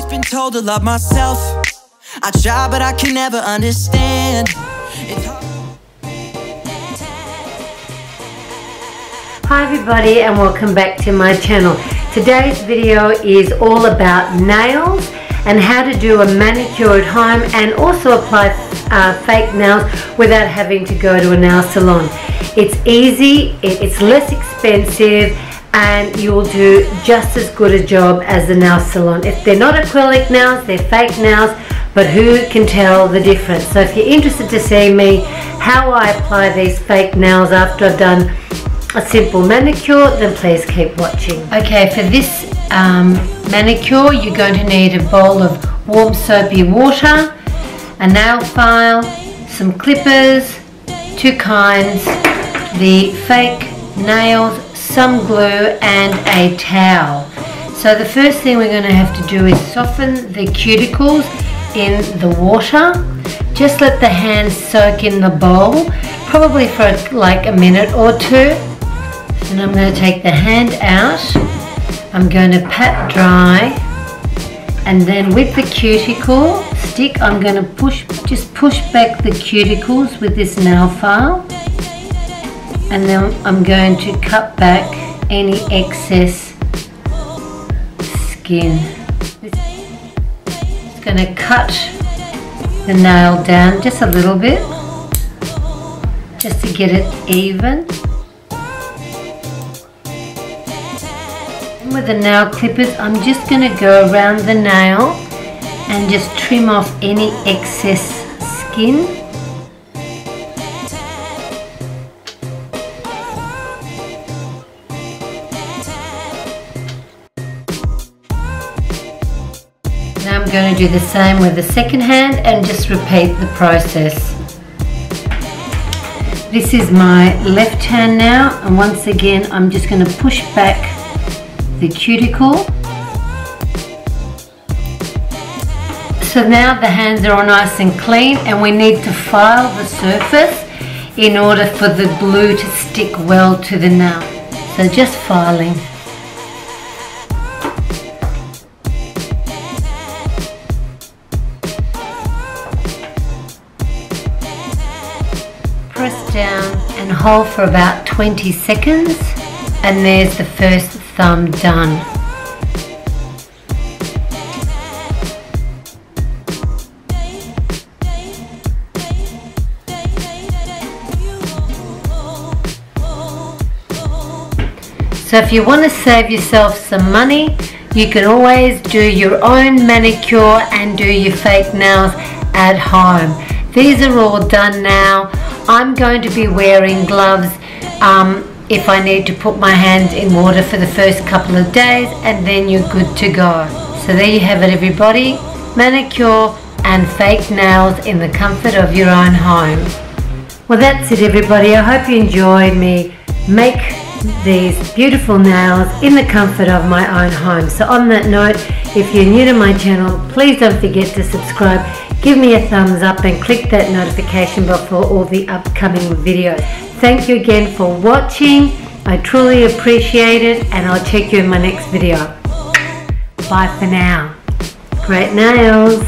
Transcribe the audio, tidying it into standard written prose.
always been told to love myself. I try, but I can never understand. Hi everybody, and welcome back to my channel. Today's video is all about nails and how to do a manicure at home and also apply fake nails without having to go to a nail salon. It's easy, it's less expensive, and you'll do just as good a job as the nail salon. If they're not acrylic nails, they're fake nails, but who can tell the difference? So if you're interested to see me how I apply these fake nails after I've done a simple manicure, then please keep watching. Okay, for this manicure you're going to need a bowl of warm soapy water, a nail file, some clippers, two kinds, the fake nails, some glue and a towel. So the first thing we're going to have to do is soften the cuticles in the water. Just let the hands soak in the bowl, probably for like a minute or two. And I'm going to take the hand out, I'm going to pat dry, and then with the cuticle stick I'm going to just push back the cuticles with this nail file, and then I'm going to cut back any excess skin. It's going to cut the nail down just a little bit, just to get it even. With the nail clippers, I'm just going to go around the nail and just trim off any excess skin. Now I'm going to do the same with the second hand and just repeat the process. This is my left hand now, and once again I'm just going to push back the cuticle. So now the hands are all nice and clean, and we need to file the surface in order for the glue to stick well to the nail. So just filing. Press down and hold for about 20 seconds, and there's the first thumb done. So if you want to save yourself some money, you can always do your own manicure and do your fake nails at home. These are all done now. I'm going to be wearing gloves if I need to put my hands in water for the first couple of days, and then you're good to go. So there you have it everybody, manicure and fake nails in the comfort of your own home. Well, that's it everybody. I hope you enjoyed me make these beautiful nails in the comfort of my own home. So on that note, if you're new to my channel, please don't forget to subscribe, give me a thumbs up and click that notification bell for all the upcoming videos. Thank you again for watching. I truly appreciate it, and I'll check you in my next video. Bye for now. Great nails.